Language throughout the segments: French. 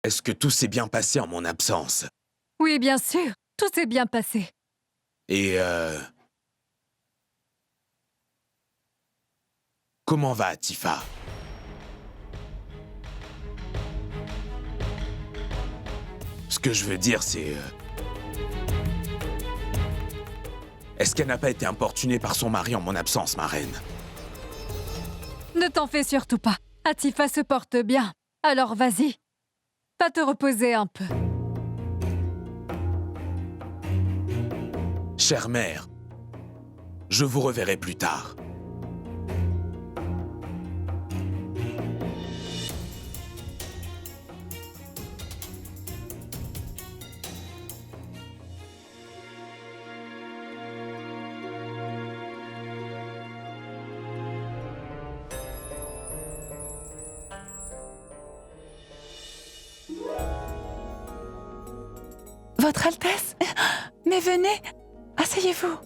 Est-ce que tout s'est bien passé en mon absence? Oui, bien sûr, tout s'est bien passé. Et comment va Atifa? Ce que je veux dire, c'est... Est-ce qu'elle n'a pas été importunée par son mari en mon absence, ma reine? Ne t'en fais surtout pas. Atifa se porte bien. Alors vas-y, va te reposer un peu. Chère mère, je vous reverrai plus tard. Votre Altesse? Mais venez, asseyez-vous.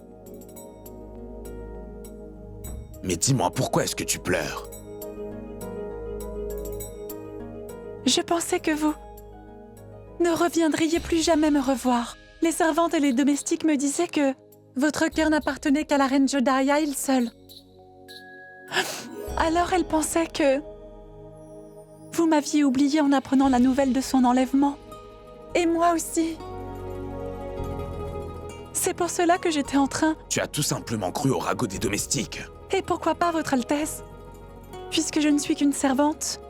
Mais dis-moi, pourquoi est-ce que tu pleures? Je pensais que vous ne reviendriez plus jamais me revoir. Les servantes et les domestiques me disaient que votre cœur n'appartenait qu'à la reine Jodaya, elle seule. Alors elle pensait que vous m'aviez oublié en apprenant la nouvelle de son enlèvement. Et moi aussi. C'est pour cela que j'étais en train... Tu as tout simplement cru au ragot des domestiques. Et pourquoi pas, Votre Altesse? Puisque je ne suis qu'une servante.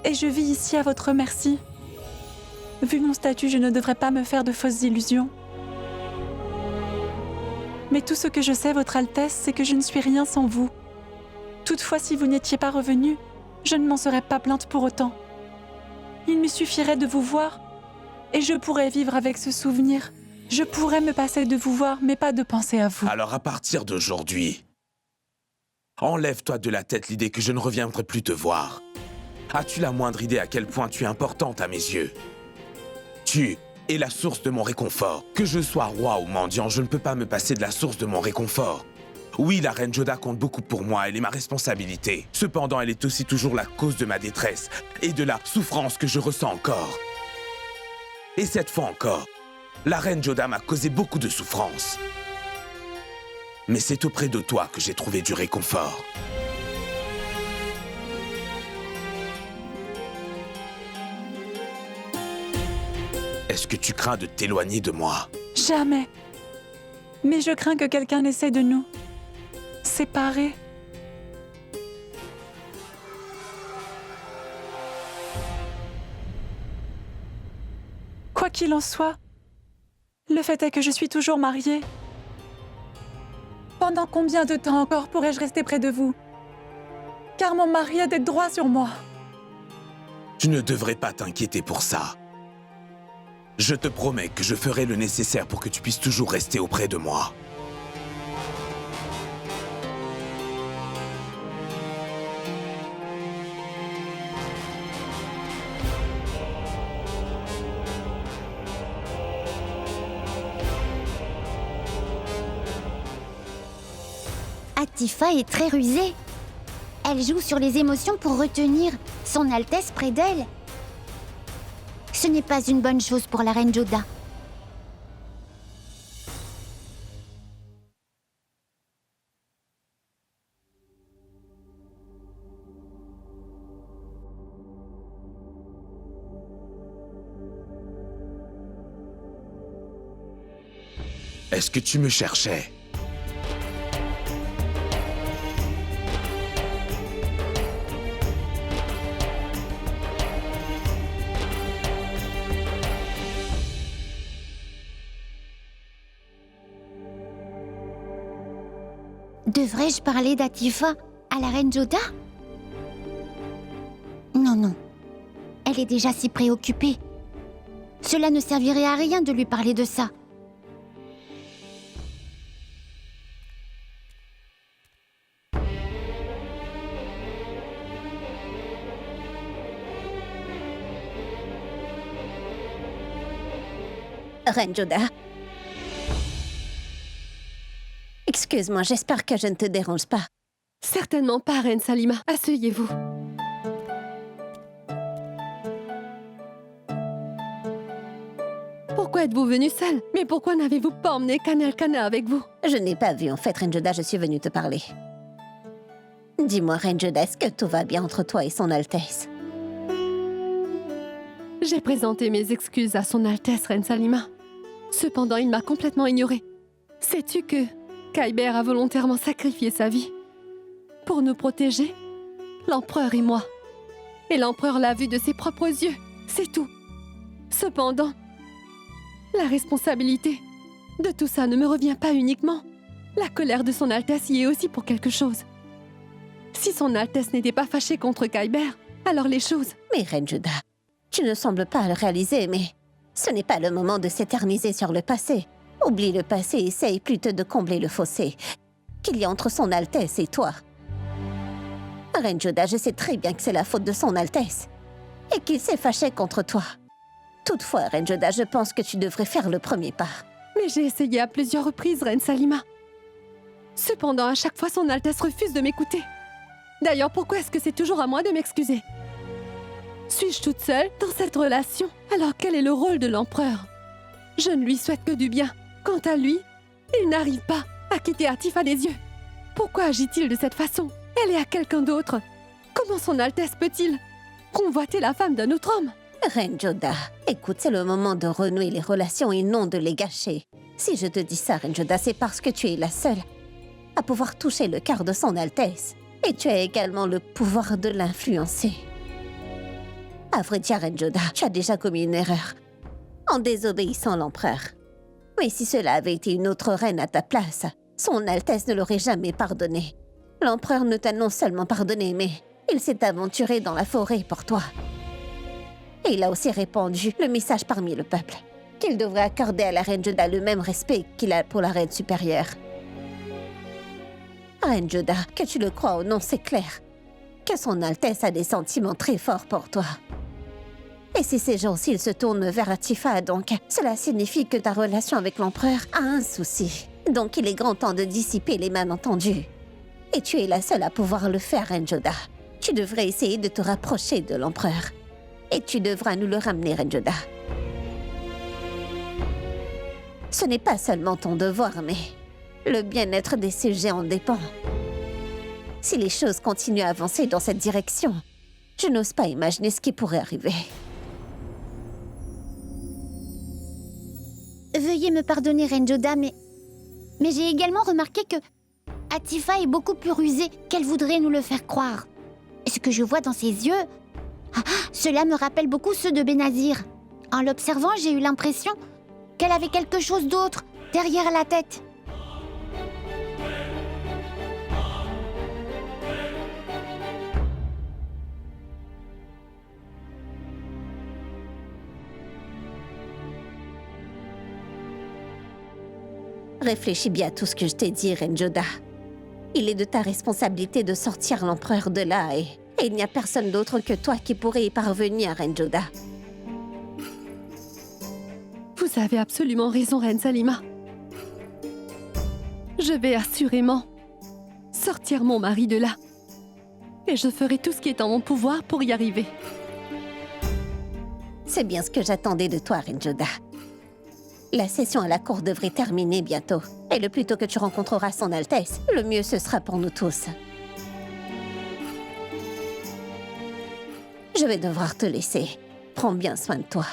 Et je vis ici à votre merci. Vu mon statut, je ne devrais pas me faire de fausses illusions. Mais tout ce que je sais, Votre Altesse, c'est que je ne suis rien sans vous. Toutefois, si vous n'étiez pas revenu, je ne m'en serais pas plainte pour autant. Il me suffirait de vous voir, et je pourrais vivre avec ce souvenir. Je pourrais me passer de vous voir, mais pas de penser à vous. Alors à partir d'aujourd'hui, enlève-toi de la tête l'idée que je ne reviendrai plus te voir. As-tu la moindre idée à quel point tu es importante à mes yeux? Tu es la source de mon réconfort. Que je sois roi ou mendiant, je ne peux pas me passer de la source de mon réconfort. Oui, la reine Joda compte beaucoup pour moi, elle est ma responsabilité. Cependant, elle est aussi toujours la cause de ma détresse et de la souffrance que je ressens encore. Et cette fois encore, la reine Joda m'a causé beaucoup de souffrance. Mais c'est auprès de toi que j'ai trouvé du réconfort. Est-ce que tu crains de t'éloigner de moi? Jamais. Mais je crains que quelqu'un essaie de nous séparer. Quoi qu'il en soit, le fait est que je suis toujours mariée. Pendant combien de temps encore pourrais-je rester près de vous? Car mon mari a des droits sur moi. Tu ne devrais pas t'inquiéter pour ça. Je te promets que je ferai le nécessaire pour que tu puisses toujours rester auprès de moi. Atifa est très rusée. Elle joue sur les émotions pour retenir son Altesse près d'elle. Ce n'est pas une bonne chose pour la reine Joda. Est-ce que tu me cherchais? Devrais-je parler d'Atifa à la reine Joda? Non, non. Elle est déjà si préoccupée. Cela ne servirait à rien de lui parler de ça. Reine Joda. Excuse-moi, j'espère que je ne te dérange pas. Certainement pas, Reine Salima. Asseyez-vous. Pourquoi êtes-vous venu seul? Mais pourquoi n'avez-vous pas emmené Kanelkana avec vous? Je n'ai pas vu, en fait, Reine Joda, je suis venue te parler. Dis-moi, Reine Joda, est-ce que tout va bien entre toi et son Altesse? J'ai présenté mes excuses à son Altesse, Reine Salima. Cependant, il m'a complètement ignorée. Sais-tu que Kyber a volontairement sacrifié sa vie pour nous protéger, l'empereur et moi? Et l'empereur l'a vu de ses propres yeux, c'est tout. Cependant, la responsabilité de tout ça ne me revient pas uniquement. La colère de son Altesse y est aussi pour quelque chose. Si son Altesse n'était pas fâchée contre Kyber, alors les choses... Mais Reine Joda, tu ne sembles pas le réaliser, mais ce n'est pas le moment de s'éterniser sur le passé. Oublie le passé et essaye plutôt de combler le fossé qu'il y a entre son Altesse et toi. Reine Joda, je sais très bien que c'est la faute de son Altesse et qu'il s'est fâché contre toi. Toutefois, Reine Joda, je pense que tu devrais faire le premier pas. Mais j'ai essayé à plusieurs reprises, Reine Salima. Cependant, à chaque fois, son Altesse refuse de m'écouter. D'ailleurs, pourquoi est-ce que c'est toujours à moi de m'excuser? Suis-je toute seule dans cette relation? Alors quel est le rôle de l'empereur? Je ne lui souhaite que du bien. Quant à lui, il n'arrive pas à quitter Atifa des yeux. Pourquoi agit-il de cette façon? Elle est à quelqu'un d'autre. Comment son Altesse peut-il convoiter la femme d'un autre homme? Reine Joda, écoute, c'est le moment de renouer les relations et non de les gâcher. Si je te dis ça, Reine Joda, c'est parce que tu es la seule à pouvoir toucher le cœur de son Altesse. Et tu as également le pouvoir de l'influencer. À vrai dire, Reine Joda, tu as déjà commis une erreur en désobéissant l'empereur. Mais si cela avait été une autre reine à ta place, son Altesse ne l'aurait jamais pardonné. L'empereur ne t'a non seulement pardonné, mais il s'est aventuré dans la forêt pour toi. Et il a aussi répandu le message parmi le peuple, qu'il devrait accorder à la Reine Joda le même respect qu'il a pour la Reine supérieure. Reine Joda, que tu le crois ou non, c'est clair que son Altesse a des sentiments très forts pour toi. Et si ces jours-ci il se tourne vers Atifa, donc cela signifie que ta relation avec l'empereur a un souci. Donc il est grand temps de dissiper les malentendus. Et tu es la seule à pouvoir le faire, Reine Joda. Tu devrais essayer de te rapprocher de l'empereur. Et tu devras nous le ramener, Reine Joda. Ce n'est pas seulement ton devoir, mais le bien-être des sujets en dépend. Si les choses continuent à avancer dans cette direction, je n'ose pas imaginer ce qui pourrait arriver. Veuillez me pardonner, Reine Joda, mais j'ai également remarqué que Atifa est beaucoup plus rusée qu'elle voudrait nous le faire croire. Ce que je vois dans ses yeux, cela me rappelle beaucoup ceux de Benazir. En l'observant, j'ai eu l'impression qu'elle avait quelque chose d'autre derrière la tête. Réfléchis bien à tout ce que je t'ai dit, Reine Joda. Il est de ta responsabilité de sortir l'empereur de là et il n'y a personne d'autre que toi qui pourrait y parvenir, Reine Joda. Vous avez absolument raison, Reine Salima. Je vais assurément sortir mon mari de là. Et je ferai tout ce qui est en mon pouvoir pour y arriver. C'est bien ce que j'attendais de toi, Reine Joda. La session à la cour devrait terminer bientôt. Et le plus tôt que tu rencontreras son Altesse, le mieux ce sera pour nous tous. Je vais devoir te laisser. Prends bien soin de toi.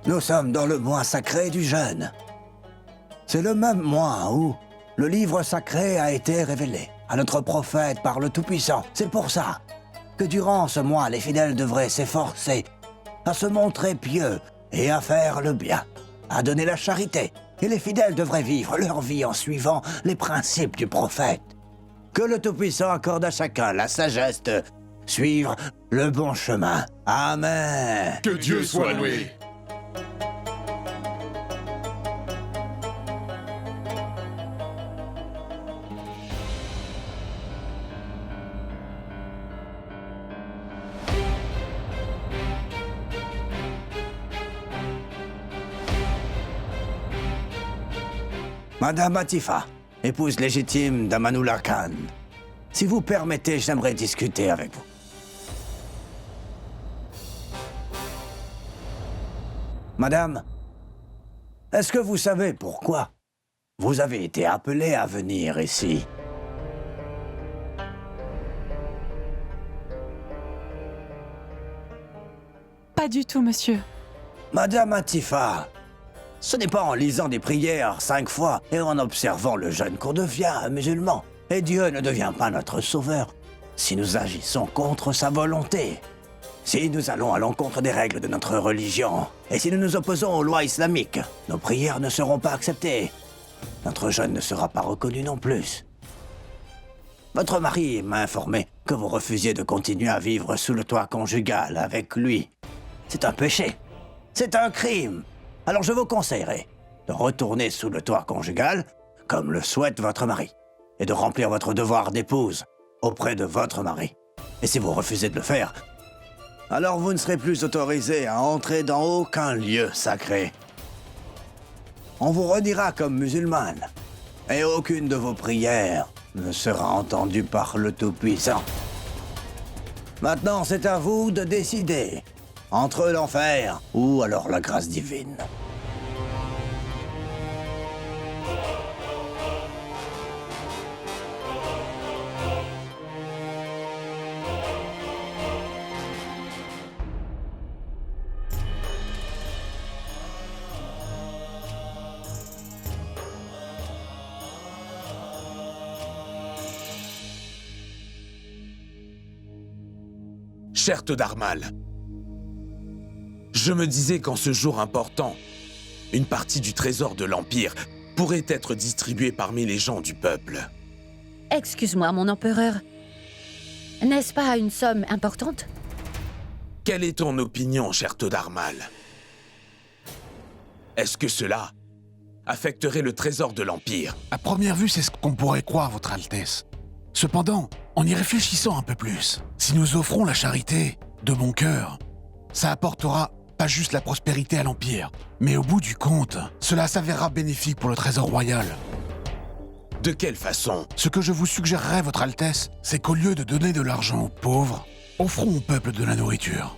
Nous sommes dans le mois sacré du jeûne. C'est le même mois où le livre sacré a été révélé à notre prophète par le Tout-Puissant. C'est pour ça que durant ce mois, les fidèles devraient s'efforcer à se montrer pieux et à faire le bien, à donner la charité. Et les fidèles devraient vivre leur vie en suivant les principes du prophète. Que le Tout-Puissant accorde à chacun la sagesse de suivre le bon chemin. Amen. Que Dieu soit loué. Madame Atifa, épouse légitime d'Amanullah Khan. Si vous permettez, j'aimerais discuter avec vous. Madame, est-ce que vous savez pourquoi vous avez été appelée à venir ici? Pas du tout, monsieur. Madame Atifa, ce n'est pas en lisant des prières 5 fois et en observant le jeûne qu'on devient musulman. Et Dieu ne devient pas notre sauveur si nous agissons contre sa volonté. Si nous allons à l'encontre des règles de notre religion, et si nous nous opposons aux lois islamiques, nos prières ne seront pas acceptées. Notre jeûne ne sera pas reconnu non plus. Votre mari m'a informé que vous refusiez de continuer à vivre sous le toit conjugal avec lui. C'est un péché. C'est un crime. Alors je vous conseillerais de retourner sous le toit conjugal, comme le souhaite votre mari, et de remplir votre devoir d'épouse auprès de votre mari. Et si vous refusez de le faire, alors vous ne serez plus autorisé à entrer dans aucun lieu sacré. On vous redira comme musulmane, et aucune de vos prières ne sera entendue par le Tout-Puissant. Maintenant, c'est à vous de décider entre l'enfer ou alors la grâce divine. Cher Todarmal, je me disais qu'en ce jour important, une partie du trésor de l'Empire pourrait être distribuée parmi les gens du peuple. Excuse-moi, mon empereur. N'est-ce pas une somme importante? Quelle est ton opinion, cher Todarmal? Est-ce que cela affecterait le trésor de l'Empire? À première vue, c'est ce qu'on pourrait croire, Votre Altesse. Cependant, en y réfléchissant un peu plus, si nous offrons la charité de bon cœur, ça apportera pas juste la prospérité à l'Empire, mais au bout du compte, cela s'avérera bénéfique pour le trésor royal. De quelle façon? Ce que je vous suggérerais, Votre Altesse, c'est qu'au lieu de donner de l'argent aux pauvres, offrons au peuple de la nourriture.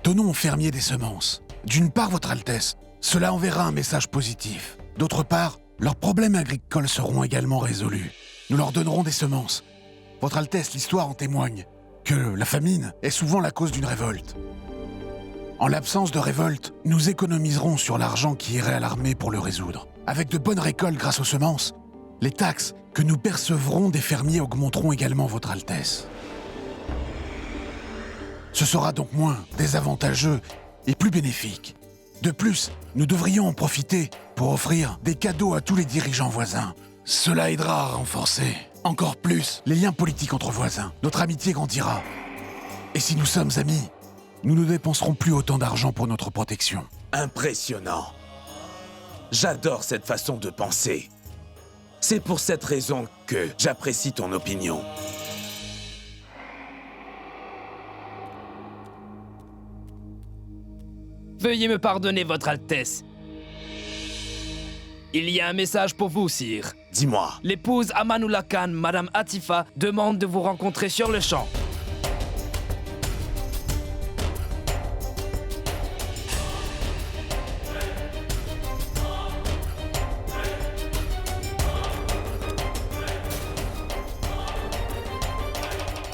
Donnons aux fermiers des semences. D'une part, Votre Altesse, cela enverra un message positif. D'autre part, leurs problèmes agricoles seront également résolus. Nous leur donnerons des semences. Votre Altesse, l'histoire en témoigne, que la famine est souvent la cause d'une révolte. En l'absence de révolte, nous économiserons sur l'argent qui irait à l'armée pour le résoudre. Avec de bonnes récoltes grâce aux semences, les taxes que nous percevrons des fermiers augmenteront également, Votre Altesse. Ce sera donc moins désavantageux et plus bénéfique. De plus, nous devrions en profiter pour offrir des cadeaux à tous les dirigeants voisins. Cela aidera à renforcer encore plus les liens politiques entre voisins. Notre amitié grandira. Et si nous sommes amis, nous ne dépenserons plus autant d'argent pour notre protection. Impressionnant. J'adore cette façon de penser. C'est pour cette raison que j'apprécie ton opinion. Veuillez me pardonner, Votre Altesse. Il y a un message pour vous, sire. Dis-moi. L'épouse Amanullah Khan, Madame Atifa, demande de vous rencontrer sur le champ.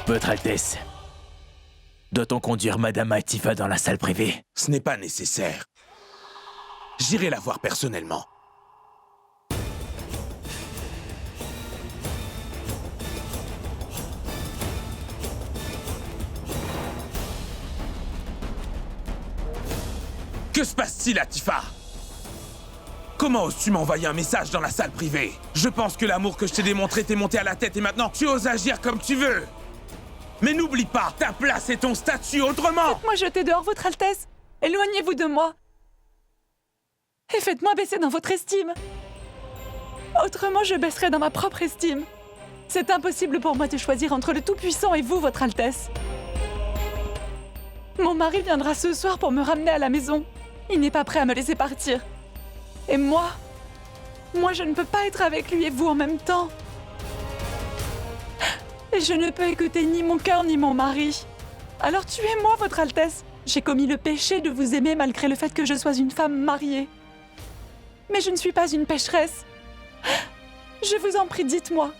Votre Altesse, doit-on conduire Madame Atifa dans la salle privée? Ce n'est pas nécessaire. J'irai la voir personnellement. Que se passe-t-il, Atifa? Comment oses-tu m'envoyer un message dans la salle privée? Je pense que l'amour que je t'ai démontré t'est monté à la tête et maintenant tu oses agir comme tu veux. Mais n'oublie pas, ta place et ton statut autrement. Faites-moi jeter dehors, Votre Altesse. Éloignez-vous de moi. Et faites-moi baisser dans votre estime. Autrement, je baisserai dans ma propre estime. C'est impossible pour moi de choisir entre le Tout-Puissant et vous, Votre Altesse. Mon mari viendra ce soir pour me ramener à la maison. Il n'est pas prêt à me laisser partir. Et moi, je ne peux pas être avec lui et vous en même temps. Et je ne peux écouter ni mon cœur ni mon mari. Alors tuez-moi, Votre Altesse. J'ai commis le péché de vous aimer malgré le fait que je sois une femme mariée. Mais je ne suis pas une pécheresse. Je vous en prie, dites-moi.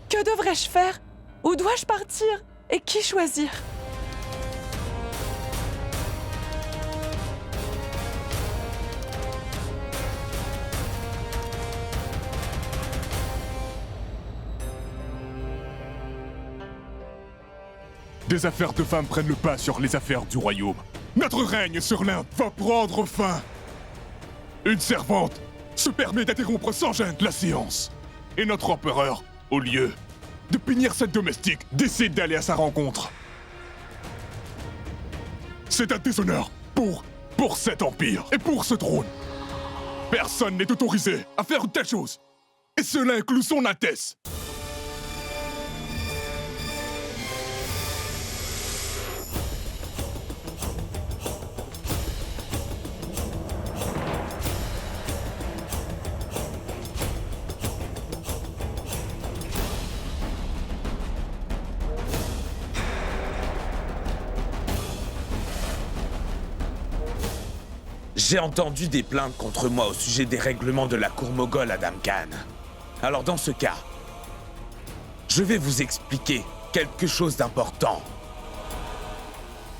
Que devrais-je faire? Où dois-je partir? Et qui choisir? Des affaires de femmes prennent le pas sur les affaires du royaume. Notre règne sur l'Inde va prendre fin. Une servante se permet d'interrompre sans gêne la séance. Et notre empereur, au lieu de punir cette domestique, décide d'aller à sa rencontre. C'est un déshonneur pour cet empire et pour ce trône. Personne n'est autorisé à faire une telle chose. Et cela inclut son Altesse. J'ai entendu des plaintes contre moi au sujet des règlements de la cour moghole à Damkhan. Alors dans ce cas, je vais vous expliquer quelque chose d'important.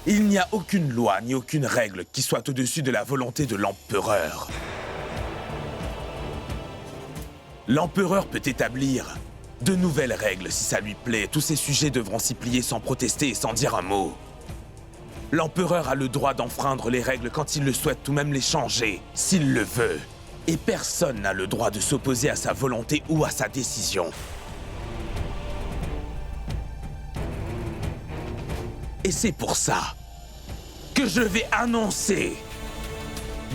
Il n'y a aucune loi ni aucune règle qui soit au-dessus de la volonté de l'empereur. L'empereur peut établir de nouvelles règles si ça lui plaît. Tous ces sujets devront s'y plier sans protester et sans dire un mot. L'empereur a le droit d'enfreindre les règles quand il le souhaite ou même les changer, s'il le veut. Et personne n'a le droit de s'opposer à sa volonté ou à sa décision. Et c'est pour ça que je vais annoncer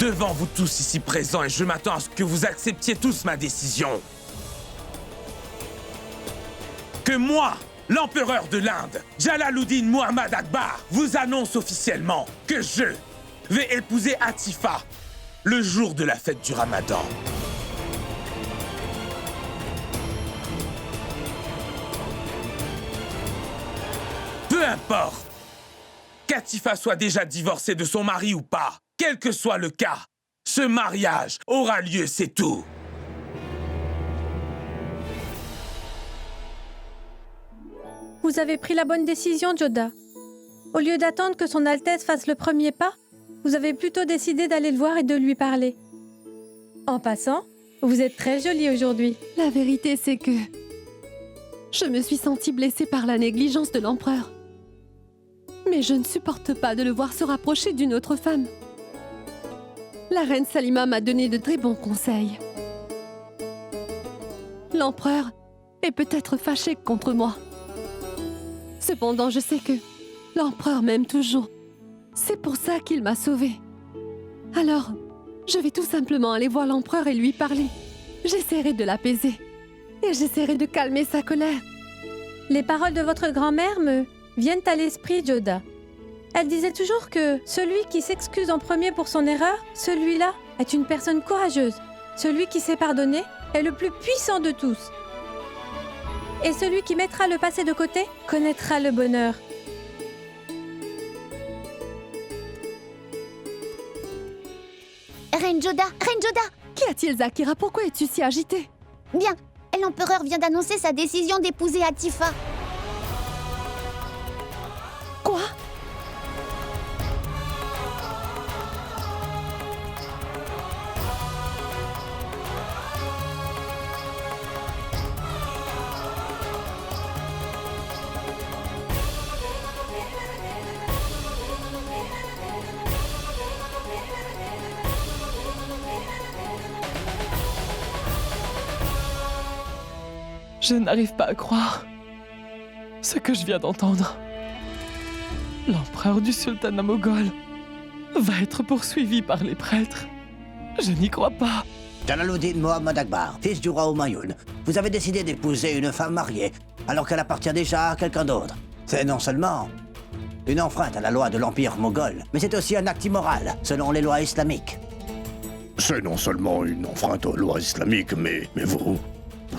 devant vous tous ici présents, et je m'attends à ce que vous acceptiez tous ma décision, que moi, l'empereur de l'Inde, Jalaluddin Muhammad Akbar, vous annonce officiellement que je vais épouser Atifa le jour de la fête du Ramadan. Peu importe qu'Atifa soit déjà divorcée de son mari ou pas, quel que soit le cas, ce mariage aura lieu, c'est tout. Vous avez pris la bonne décision, Joda. Au lieu d'attendre que son Altesse fasse le premier pas, vous avez plutôt décidé d'aller le voir et de lui parler. En passant, vous êtes très jolie aujourd'hui. La vérité, c'est que je me suis sentie blessée par la négligence de l'empereur. Mais je ne supporte pas de le voir se rapprocher d'une autre femme. La reine Salima m'a donné de très bons conseils. L'empereur est peut-être fâché contre moi. Cependant, je sais que l'empereur m'aime toujours. C'est pour ça qu'il m'a sauvée. Alors, je vais tout simplement aller voir l'empereur et lui parler. J'essaierai de l'apaiser. Et j'essaierai de calmer sa colère. Les paroles de votre grand-mère me viennent à l'esprit, Joda. Elle disait toujours que celui qui s'excuse en premier pour son erreur, celui-là est une personne courageuse. Celui qui sait pardonner est le plus puissant de tous. Et celui qui mettra le passé de côté connaîtra le bonheur. Reine Joda, Reine Joda! Qu'y a-t-il, Zakira? Pourquoi es-tu si agitée? Bien, l'empereur vient d'annoncer sa décision d'épouser Atifa. Quoi? Je n'arrive pas à croire ce que je viens d'entendre. L'empereur du sultanat moghol va être poursuivi par les prêtres. Je n'y crois pas. Jalaluddin Mohammad Akbar, fils du roi Humayun, vous avez décidé d'épouser une femme mariée alors qu'elle appartient déjà à quelqu'un d'autre. C'est non seulement une enfreinte à la loi de l'Empire moghol, mais c'est aussi un acte immoral selon les lois islamiques. C'est non seulement une enfreinte aux lois islamiques, mais vous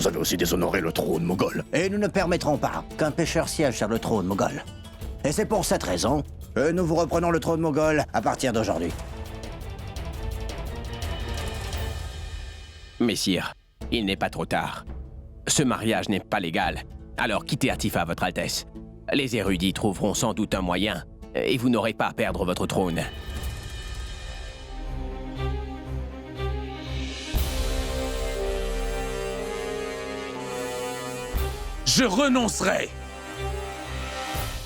avez aussi déshonoré le trône moghol. Et nous ne permettrons pas qu'un pécheur siège sur le trône moghol. Et c'est pour cette raison que nous vous reprenons le trône moghol à partir d'aujourd'hui. Messire, il n'est pas trop tard. Ce mariage n'est pas légal, alors quittez Atifa, votre Altesse. Les érudits trouveront sans doute un moyen, et vous n'aurez pas à perdre votre trône. Je renoncerai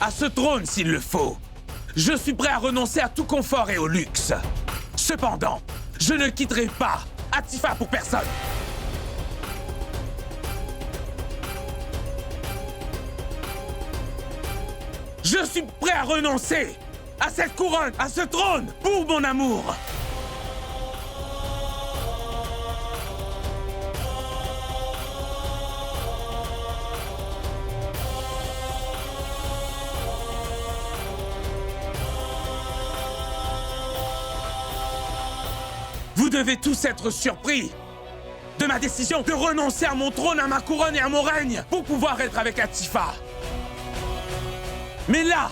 à ce trône s'il le faut. Je suis prêt à renoncer à tout confort et au luxe. Cependant, je ne quitterai pas Atifa pour personne. Je suis prêt à renoncer à cette couronne, à ce trône, pour mon amour. Vous devez tous être surpris de ma décision de renoncer à mon trône, à ma couronne et à mon règne pour pouvoir être avec Atifa. Mais là,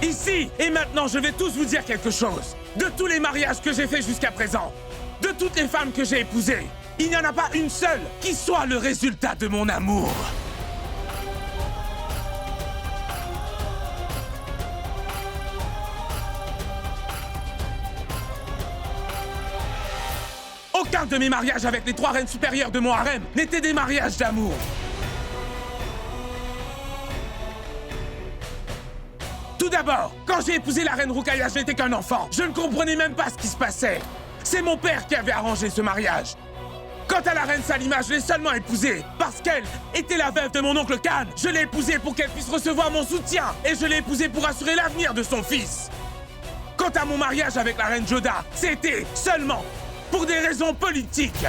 ici et maintenant, je vais tous vous dire quelque chose. De tous les mariages que j'ai faits jusqu'à présent, de toutes les femmes que j'ai épousées, il n'y en a pas une seule qui soit le résultat de mon amour. Aucun de mes mariages avec les 3 reines supérieures de mon harem n'étaient des mariages d'amour. Tout d'abord, quand j'ai épousé la reine Ruqayya, je n'étais qu'un enfant. Je ne comprenais même pas ce qui se passait. C'est mon père qui avait arrangé ce mariage. Quant à la reine Salima, je l'ai seulement épousée parce qu'elle était la veuve de mon oncle Khan. Je l'ai épousée pour qu'elle puisse recevoir mon soutien et je l'ai épousée pour assurer l'avenir de son fils. Quant à mon mariage avec la reine Joda, c'était seulement pour des raisons politiques.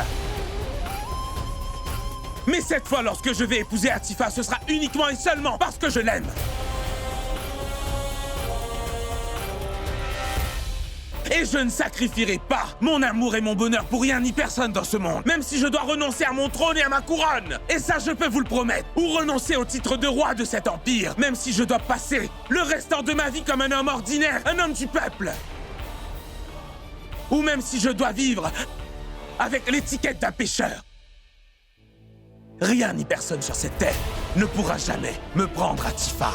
Mais cette fois, lorsque je vais épouser Atifa, ce sera uniquement et seulement parce que je l'aime. Et je ne sacrifierai pas mon amour et mon bonheur pour rien ni personne dans ce monde, même si je dois renoncer à mon trône et à ma couronne. Et ça, je peux vous le promettre. Ou renoncer au titre de roi de cet empire, même si je dois passer le restant de ma vie comme un homme ordinaire, un homme du peuple. Ou même si je dois vivre avec l'étiquette d'un pécheur. Rien ni personne sur cette terre ne pourra jamais me prendre Atifa.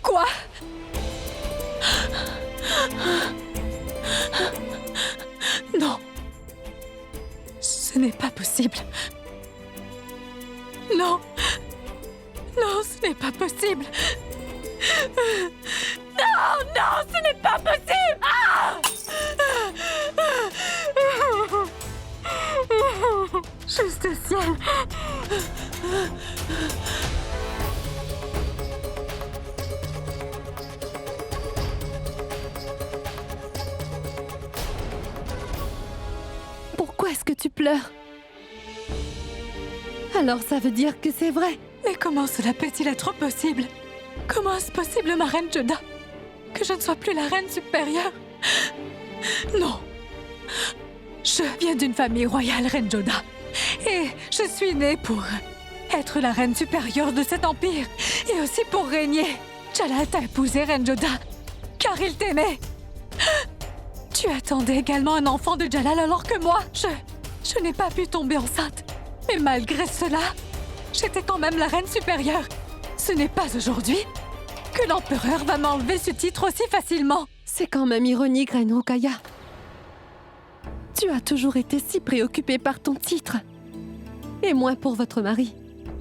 Quoi? Non. Ce n'est pas possible. Non. Non, ce n'est pas possible. Non, non, ce n'est pas possible. Ah! Juste ciel. Pourquoi est-ce que tu pleures? Alors ça veut dire que c'est vrai. Mais comment cela peut-il être possible? Comment est-ce possible, ma reine Joda? Que je ne sois plus la reine supérieure? Non. Je viens d'une famille royale, reine Joda. Et je suis née pour être la reine supérieure de cet empire. Et aussi pour régner. Jalal t'a épousée, reine Joda, car il t'aimait. Tu attendais également un enfant de Jalal alors que moi, je n'ai pas pu tomber enceinte. Mais malgré cela, j'étais quand même la reine supérieure. Ce n'est pas aujourd'hui que l'empereur va m'enlever ce titre aussi facilement. C'est quand même ironique, reine Ruqayya. Tu as toujours été si préoccupée par ton titre. Et moins pour votre mari,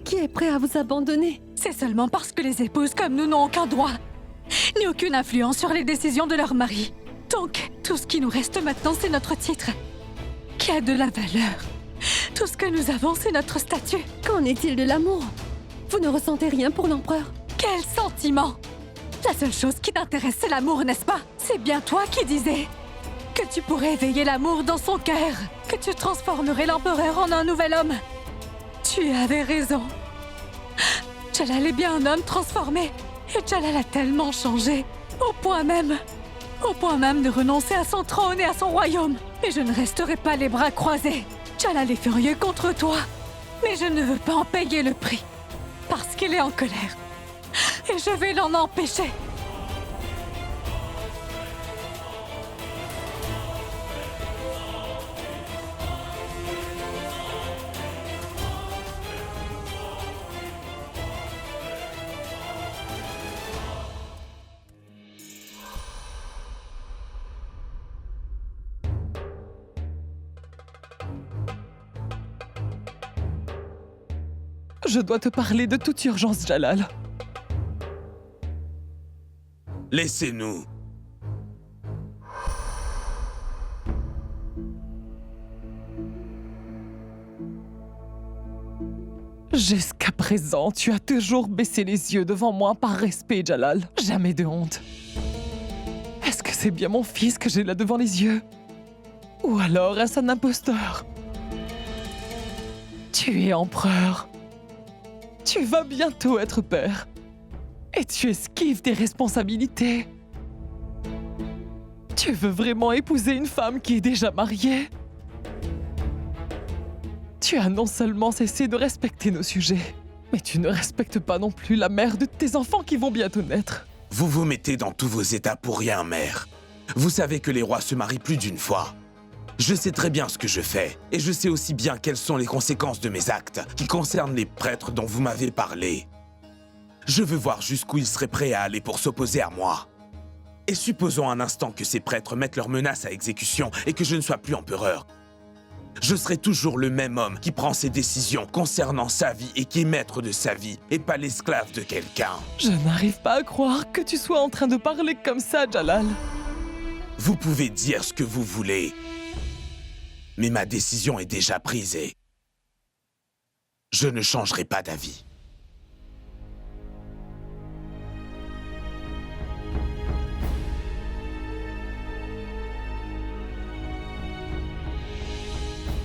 qui est prêt à vous abandonner. C'est seulement parce que les épouses comme nous n'ont aucun droit, ni aucune influence sur les décisions de leur mari. Donc, tout ce qui nous reste maintenant, c'est notre titre, qui a de la valeur. Tout ce que nous avons, c'est notre statut. Qu'en est-il de l'amour? Vous ne ressentez rien pour l'empereur? Quel sentiment! La seule chose qui t'intéresse, c'est l'amour, n'est-ce pas? C'est bien toi qui disais que tu pourrais éveiller l'amour dans son cœur, que tu transformerais l'empereur en un nouvel homme. Tu avais raison. Jalal est bien un homme transformé. Et Jalal a tellement changé, au point même de renoncer à son trône et à son royaume. Et je ne resterai pas les bras croisés. Jalal est furieux contre toi, mais je ne veux pas en payer le prix, parce qu'il est en colère. Et je vais l'en empêcher. Je dois te parler de toute urgence, Jalal. Laissez-nous. Jusqu'à présent, tu as toujours baissé les yeux devant moi par respect, Jalal. Jamais de honte. Est-ce que c'est bien mon fils que j'ai là devant les yeux? Ou alors est-ce un imposteur? Tu es empereur. Tu vas bientôt être père. Et tu esquives tes responsabilités. Tu veux vraiment épouser une femme qui est déjà mariée? Tu as non seulement cessé de respecter nos sujets, mais tu ne respectes pas non plus la mère de tes enfants qui vont bientôt naître. Vous vous mettez dans tous vos états pour rien, mère. Vous savez que les rois se marient plus d'une fois. Je sais très bien ce que je fais, et je sais aussi bien quelles sont les conséquences de mes actes qui concernent les prêtres dont vous m'avez parlé. Je veux voir jusqu'où ils seraient prêts à aller pour s'opposer à moi. Et supposons un instant que ces prêtres mettent leurs menaces à exécution et que je ne sois plus empereur. Je serai toujours le même homme qui prend ses décisions concernant sa vie et qui est maître de sa vie, et pas l'esclave de quelqu'un. Je n'arrive pas à croire que tu sois en train de parler comme ça, Jalal. Vous pouvez dire ce que vous voulez, mais ma décision est déjà prise et je ne changerai pas d'avis.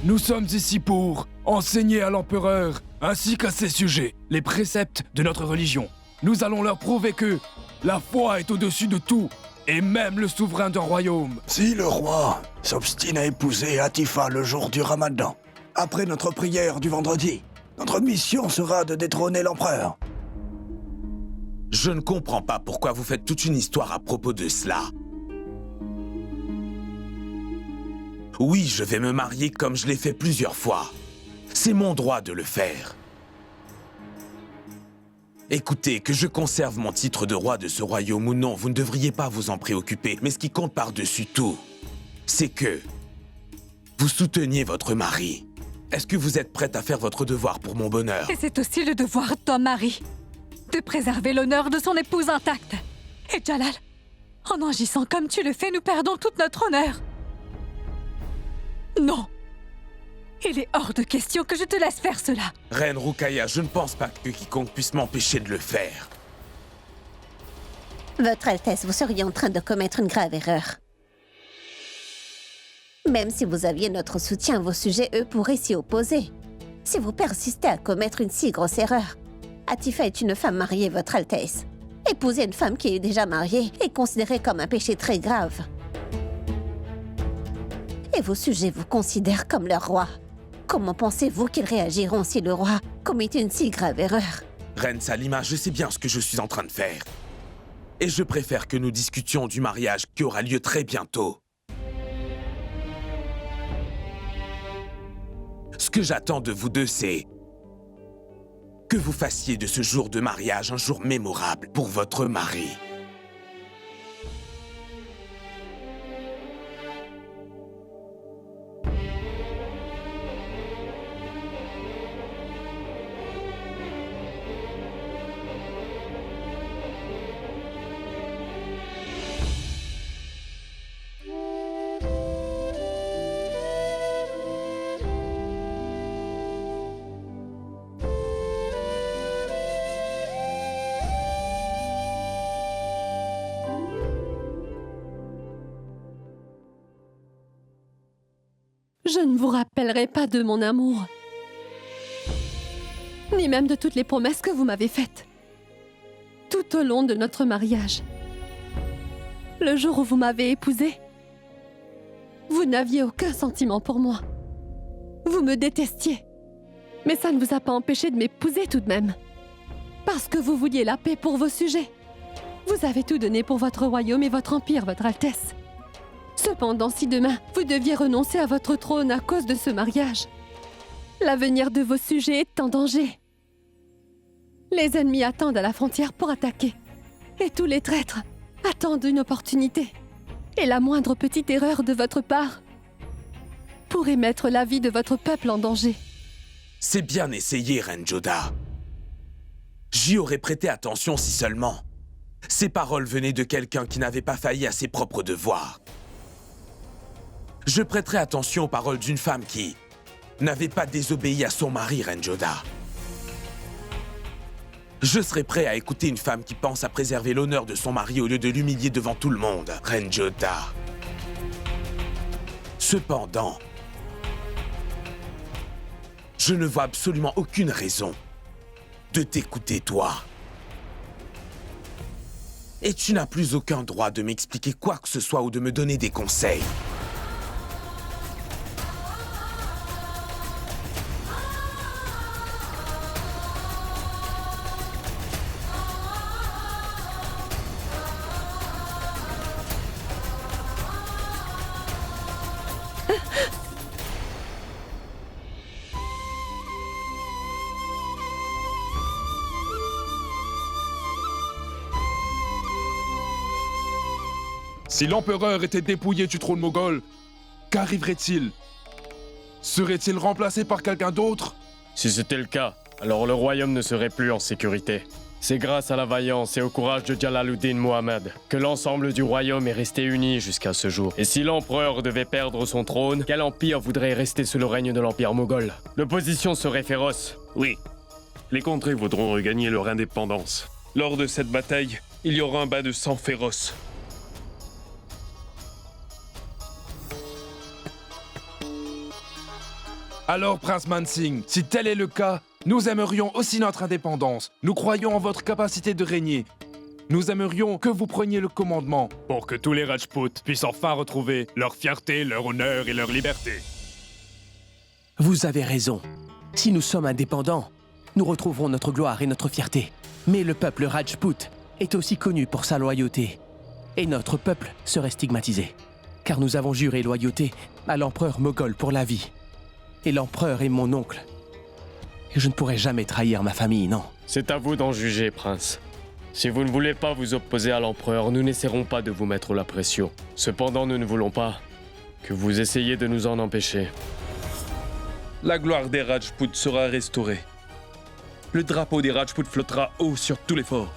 Nous sommes ici pour enseigner à l'empereur, ainsi qu'à ses sujets, les préceptes de notre religion. Nous allons leur prouver que la foi est au-dessus de tout, et même le souverain d'un royaume. Si le roi s'obstine à épouser Atifa le jour du Ramadan, après notre prière du vendredi, notre mission sera de détrôner l'empereur. Je ne comprends pas pourquoi vous faites toute une histoire à propos de cela. Oui, je vais me marier comme je l'ai fait plusieurs fois. C'est mon droit de le faire. Écoutez, que je conserve mon titre de roi de ce royaume ou non, vous ne devriez pas vous en préoccuper. Mais ce qui compte par-dessus tout, c'est que vous souteniez votre mari. Est-ce que vous êtes prête à faire votre devoir pour mon bonheur? Et c'est aussi le devoir d'un mari, de préserver l'honneur de son épouse intacte. Et Jalal, en agissant comme tu le fais, nous perdons tout notre honneur. Non. Il est hors de question que je te laisse faire cela. Reine Ruqayya, je ne pense pas que quiconque puisse m'empêcher de le faire. Votre Altesse, vous seriez en train de commettre une grave erreur. Même si vous aviez notre soutien, vos sujets, eux, pourraient s'y opposer. Si vous persistez à commettre une si grosse erreur, Atifa est une femme mariée, Votre Altesse. Épouser une femme qui est déjà mariée est considéré comme un péché très grave. Et vos sujets vous considèrent comme leur roi. Comment pensez-vous qu'ils réagiront si le roi commettait une si grave erreur? Reine Salima, je sais bien ce que je suis en train de faire. Et je préfère que nous discutions du mariage qui aura lieu très bientôt. Ce que j'attends de vous deux, c'est que vous fassiez de ce jour de mariage un jour mémorable pour votre mari. Je ne vous rappellerai pas de mon amour, ni même de toutes les promesses que vous m'avez faites tout au long de notre mariage. Le jour où vous m'avez épousée, vous n'aviez aucun sentiment pour moi. Vous me détestiez. Mais ça ne vous a pas empêché de m'épouser tout de même. Parce que vous vouliez la paix pour vos sujets. Vous avez tout donné pour votre royaume et votre empire, Votre Altesse. Cependant, si demain, vous deviez renoncer à votre trône à cause de ce mariage, l'avenir de vos sujets est en danger. Les ennemis attendent à la frontière pour attaquer. Et tous les traîtres attendent une opportunité. Et la moindre petite erreur de votre part pourrait mettre la vie de votre peuple en danger. C'est bien essayé, Reine Joda. J'y aurais prêté attention si seulement. Ces paroles venaient de quelqu'un qui n'avait pas failli à ses propres devoirs. Je prêterai attention aux paroles d'une femme qui n'avait pas désobéi à son mari, Reine Joda. Je serai prêt à écouter une femme qui pense à préserver l'honneur de son mari au lieu de l'humilier devant tout le monde, Reine Joda. Cependant, je ne vois absolument aucune raison de t'écouter, toi. Et tu n'as plus aucun droit de m'expliquer quoi que ce soit ou de me donner des conseils. Si l'empereur était dépouillé du trône moghol, qu'arriverait-il? Serait-il remplacé par quelqu'un d'autre? Si c'était le cas, alors le royaume ne serait plus en sécurité. C'est grâce à la vaillance et au courage de Jalaluddin Mohammed que l'ensemble du royaume est resté uni jusqu'à ce jour. Et si l'empereur devait perdre son trône, quel empire voudrait rester sous le règne de l'empire moghol? L'opposition serait féroce. Oui, les contrées voudront regagner leur indépendance. Lors de cette bataille, il y aura un bain de sang féroce. Alors, Prince Mansingh, si tel est le cas, nous aimerions aussi notre indépendance. Nous croyons en votre capacité de régner. Nous aimerions que vous preniez le commandement. Pour que tous les Rajputs puissent enfin retrouver leur fierté, leur honneur et leur liberté. Vous avez raison. Si nous sommes indépendants, nous retrouverons notre gloire et notre fierté. Mais le peuple Rajput est aussi connu pour sa loyauté. Et notre peuple serait stigmatisé. Car nous avons juré loyauté à l'empereur moghol pour la vie. Et l'empereur est mon oncle. Et je ne pourrai jamais trahir ma famille, non. C'est à vous d'en juger, prince. Si vous ne voulez pas vous opposer à l'empereur, nous n'essaierons pas de vous mettre la pression. Cependant, nous ne voulons pas que vous essayiez de nous en empêcher. La gloire des Rajputs sera restaurée. Le drapeau des Rajputs flottera haut sur tous les forts.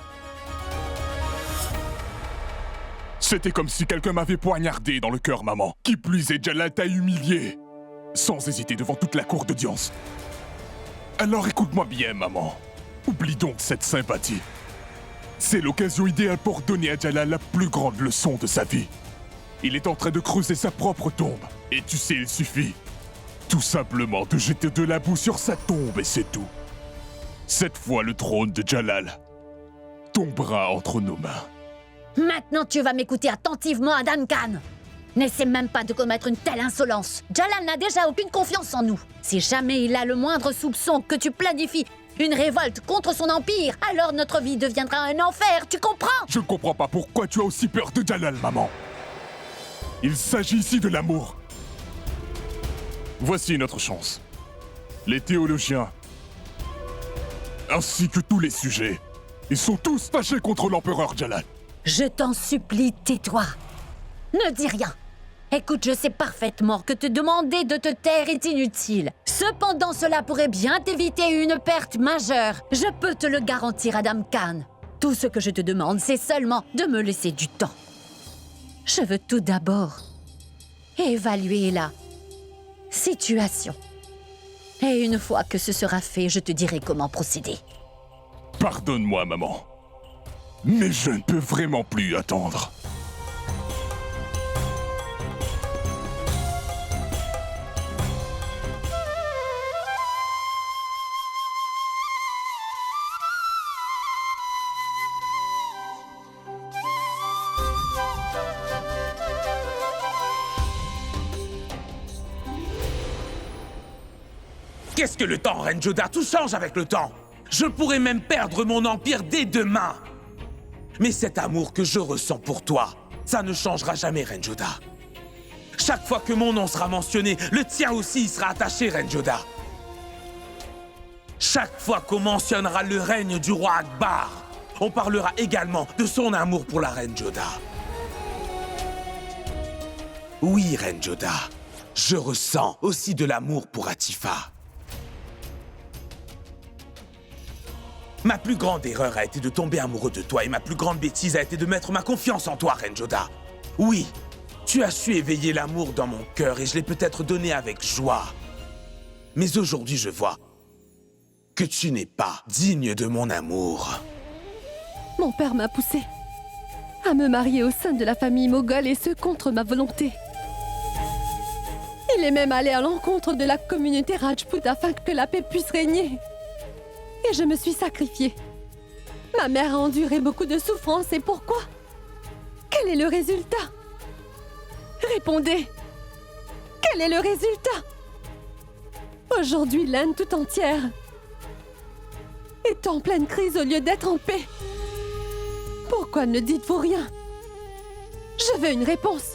C'était comme si quelqu'un m'avait poignardé dans le cœur, maman. Qui plus est, Jalal t'a humilié. Sans hésiter devant toute la cour d'audience. Alors écoute-moi bien, maman. Oublie donc cette sympathie. C'est l'occasion idéale pour donner à Jalal la plus grande leçon de sa vie. Il est en train de creuser sa propre tombe. Et tu sais, il suffit tout simplement de jeter de la boue sur sa tombe et c'est tout. Cette fois, le trône de Jalal tombera entre nos mains. Maintenant, tu vas m'écouter attentivement, Adam Khan. N'essaie même pas de commettre une telle insolence. Jalal n'a déjà aucune confiance en nous. Si jamais il a le moindre soupçon que tu planifies une révolte contre son empire, alors notre vie deviendra un enfer, tu comprends? Je ne comprends pas pourquoi tu as aussi peur de Jalal, maman. Il s'agit ici de l'amour. Voici notre chance. Les théologiens, ainsi que tous les sujets, ils sont tous fâchés contre l'empereur Jalal. Je t'en supplie, tais-toi. Ne dis rien. Écoute, je sais parfaitement que te demander de te taire est inutile. Cependant, cela pourrait bien t'éviter une perte majeure. Je peux te le garantir, Adam Khan. Tout ce que je te demande, c'est seulement de me laisser du temps. Je veux tout d'abord évaluer la situation. Et une fois que ce sera fait, je te dirai comment procéder. Pardonne-moi, maman. Mais je ne peux vraiment plus attendre. Qu'est-ce que le temps, Reine Joda? Tout change avec le temps. Je pourrais même perdre mon empire dès demain. Mais cet amour que je ressens pour toi, ça ne changera jamais, Reine Joda. Chaque fois que mon nom sera mentionné, le tien aussi y sera attaché, Reine Joda. Chaque fois qu'on mentionnera le règne du roi Akbar, on parlera également de son amour pour la Reine Joda. Oui, Reine Joda, je ressens aussi de l'amour pour Atifa. Ma plus grande erreur a été de tomber amoureux de toi et ma plus grande bêtise a été de mettre ma confiance en toi, Reine Joda. Oui, tu as su éveiller l'amour dans mon cœur et je l'ai peut-être donné avec joie. Mais aujourd'hui, je vois que tu n'es pas digne de mon amour. Mon père m'a poussé à me marier au sein de la famille moghole et ce contre ma volonté. Il est même allé à l'encontre de la communauté Rajput afin que la paix puisse régner. Et je me suis sacrifiée. Ma mère a enduré beaucoup de souffrances et pourquoi? Quel est le résultat? Répondez! Quel est le résultat? Aujourd'hui, l'Inde tout entière est en pleine crise au lieu d'être en paix. Pourquoi ne dites-vous rien? Je veux une réponse.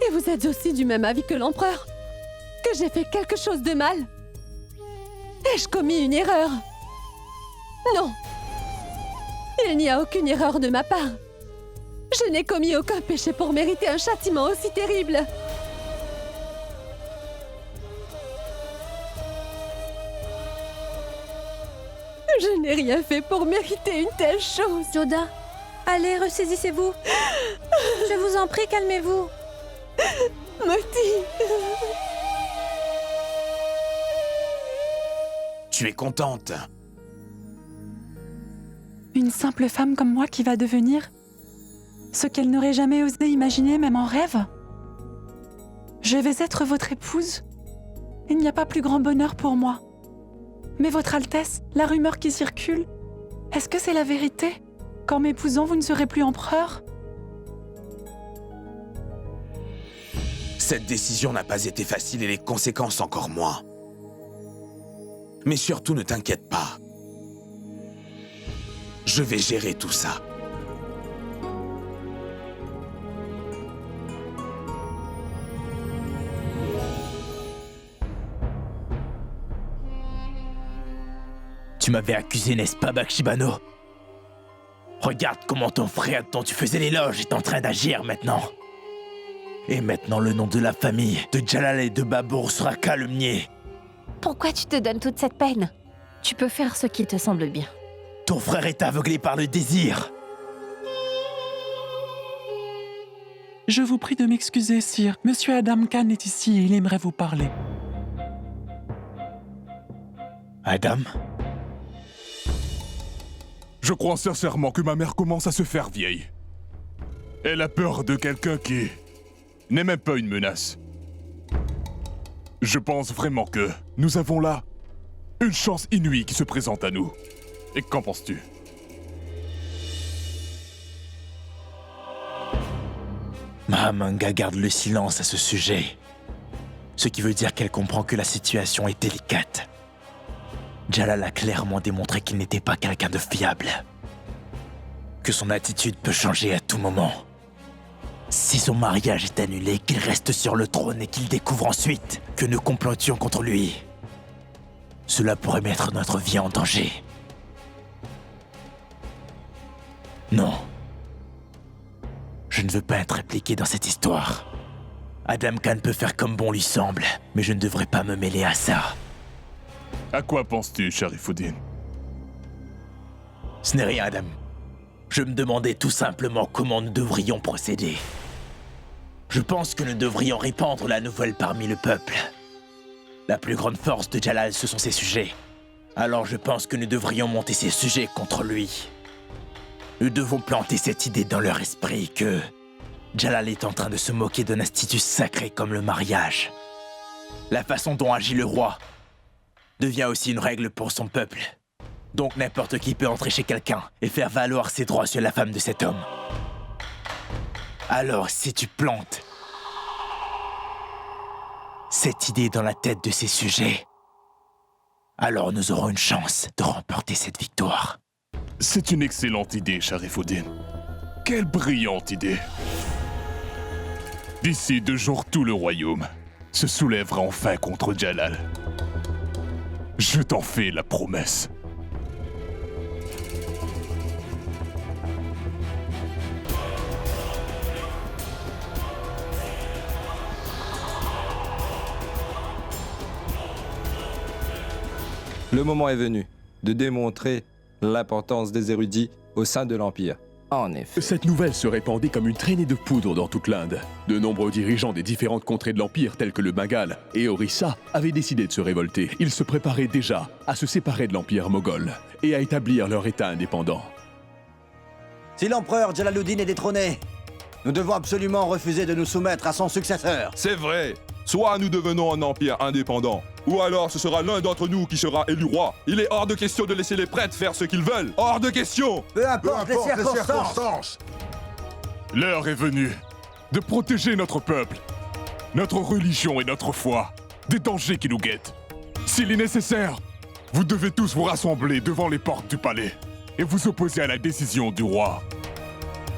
Et vous êtes aussi du même avis que l'empereur? Que j'ai fait quelque chose de mal? Ai-je commis une erreur? Non. Il n'y a aucune erreur de ma part. Je n'ai commis aucun péché pour mériter un châtiment aussi terrible. Je n'ai rien fait pour mériter une telle chose. Joda, allez, ressaisissez-vous. Je vous en prie, calmez-vous. Moti. Tu es contente? Une simple femme comme moi qui va devenir ce qu'elle n'aurait jamais osé imaginer, même en rêve. Je vais être votre épouse. Il n'y a pas plus grand bonheur pour moi. Mais votre Altesse, la rumeur qui circule, est-ce que c'est la vérité? Qu'en m'épousant, vous ne serez plus empereur? Cette décision n'a pas été facile et les conséquences encore moins. Mais surtout, ne t'inquiète pas. Je vais gérer tout ça. Tu m'avais accusé, n'est-ce pas, Bakshibano? Regarde comment ton frère dont tu faisais l'éloge est en train d'agir maintenant. Et maintenant, le nom de la famille de Jalal et de Babour sera calomnié. Pourquoi tu te donnes toute cette peine? Tu peux faire ce qui te semble bien. Ton frère est aveuglé par le désir. Je vous prie de m'excuser, sire. Monsieur Adam Khan est ici et il aimerait vous parler. Adam? Je crois sincèrement que ma mère commence à se faire vieille. Elle a peur de quelqu'un qui n'est même pas une menace. Je pense vraiment que nous avons là une chance inouïe qui se présente à nous. Et qu'en penses-tu? Mahamanga garde le silence à ce sujet. Ce qui veut dire qu'elle comprend que la situation est délicate. Jalal a clairement démontré qu'il n'était pas quelqu'un de fiable. Que son attitude peut changer à tout moment. Si son mariage est annulé, qu'il reste sur le trône et qu'il découvre ensuite que nous complotions contre lui, cela pourrait mettre notre vie en danger. Non. Je ne veux pas être impliqué dans cette histoire. Adam Khan peut faire comme bon lui semble, mais je ne devrais pas me mêler à ça. À quoi penses-tu, Sharifuddin? Ce n'est rien, Adam. Je me demandais tout simplement comment nous devrions procéder. Je pense que nous devrions répandre la nouvelle parmi le peuple. La plus grande force de Jalal, ce sont ses sujets. Alors je pense que nous devrions monter ces sujets contre lui. Nous devons planter cette idée dans leur esprit que Jalal est en train de se moquer d'un institut sacré comme le mariage. La façon dont agit le roi devient aussi une règle pour son peuple. Donc n'importe qui peut entrer chez quelqu'un et faire valoir ses droits sur la femme de cet homme. Alors si tu plantes cette idée dans la tête de ces sujets, alors nous aurons une chance de remporter cette victoire. C'est une excellente idée, Sharifuddin. Quelle brillante idée. D'ici 2 jours, tout le royaume se soulèvera enfin contre Jalal. Je t'en fais la promesse. Le moment est venu de démontrer l'importance des érudits au sein de l'Empire. En effet. Cette nouvelle se répandait comme une traînée de poudre dans toute l'Inde. De nombreux dirigeants des différentes contrées de l'Empire, tels que le Bengale et Orissa, avaient décidé de se révolter. Ils se préparaient déjà à se séparer de l'Empire moghol et à établir leur État indépendant. Si l'empereur Jalaluddin est détrôné, nous devons absolument refuser de nous soumettre à son successeur. C'est vrai. Soit nous devenons un empire indépendant, ou alors ce sera l'un d'entre nous qui sera élu roi. Il est hors de question de laisser les prêtres faire ce qu'ils veulent. Hors de question. Peu importe les circonstances. L'heure est venue de protéger notre peuple, notre religion et notre foi des dangers qui nous guettent. S'il est nécessaire, vous devez tous vous rassembler devant les portes du palais et vous opposer à la décision du roi.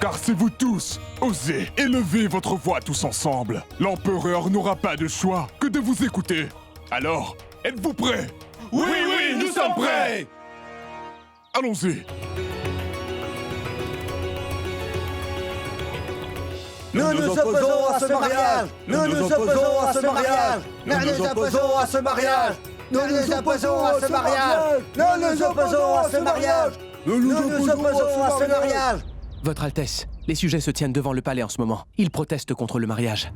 Car si vous tous osez élever votre voix tous ensemble, l'empereur n'aura pas de choix que de vous écouter. Alors, êtes-vous prêts? Oui, nous sommes prêts. Allons-y. Nous nous opposons à ce mariage. Nous nous opposons à ce mariage. Nous nous opposons à ce mariage. Nous nous opposons à ce mariage. Nous nous opposons à ce mariage. Nous nous opposons à ce mariage. Votre Altesse, les sujets se tiennent devant le palais en ce moment. Ils protestent contre le mariage.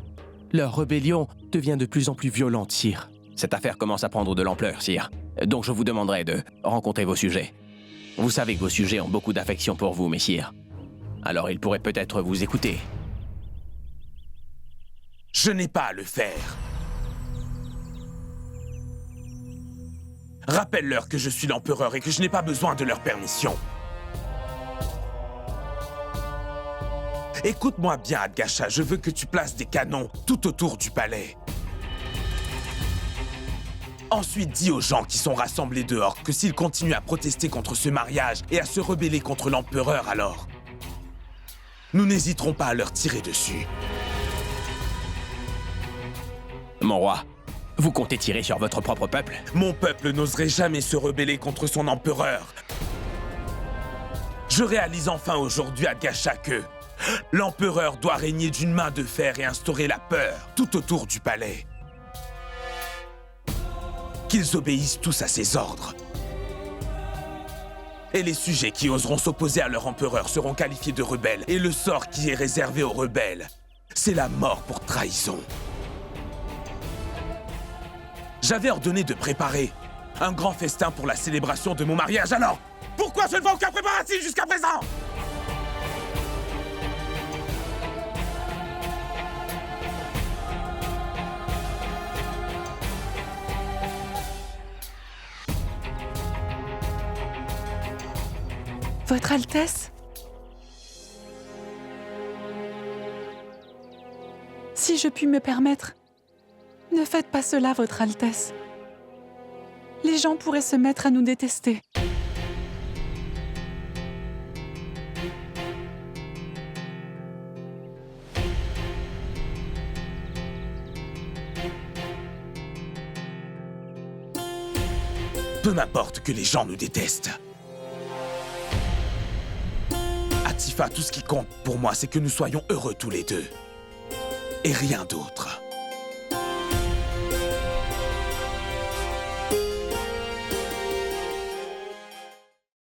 Leur rébellion devient de plus en plus violente, sire. Cette affaire commence à prendre de l'ampleur, sire. Donc je vous demanderai de rencontrer vos sujets. Vous savez que vos sujets ont beaucoup d'affection pour vous, messire. Alors ils pourraient peut-être vous écouter. Je n'ai pas à le faire. Rappelle-leur que je suis l'empereur et que je n'ai pas besoin de leur permission. Écoute-moi bien, Adgasha, je veux que tu places des canons tout autour du palais. Ensuite, dis aux gens qui sont rassemblés dehors que s'ils continuent à protester contre ce mariage et à se rebeller contre l'empereur, alors nous n'hésiterons pas à leur tirer dessus. Mon roi, vous comptez tirer sur votre propre peuple? Mon peuple n'oserait jamais se rebeller contre son empereur. Je réalise enfin aujourd'hui, Adgasha, que l'empereur doit régner d'une main de fer et instaurer la peur tout autour du palais. Qu'ils obéissent tous à ses ordres. Et les sujets qui oseront s'opposer à leur empereur seront qualifiés de rebelles. Et le sort qui est réservé aux rebelles, c'est la mort pour trahison. J'avais ordonné de préparer un grand festin pour la célébration de mon mariage. Alors, pourquoi je ne vois aucun préparatif jusqu'à présent? Votre Altesse? Si je puis me permettre, ne faites pas cela, Votre Altesse. Les gens pourraient se mettre à nous détester. Peu m'importe que les gens nous détestent. Atifa, tout ce qui compte pour moi, c'est que nous soyons heureux tous les deux. Et rien d'autre.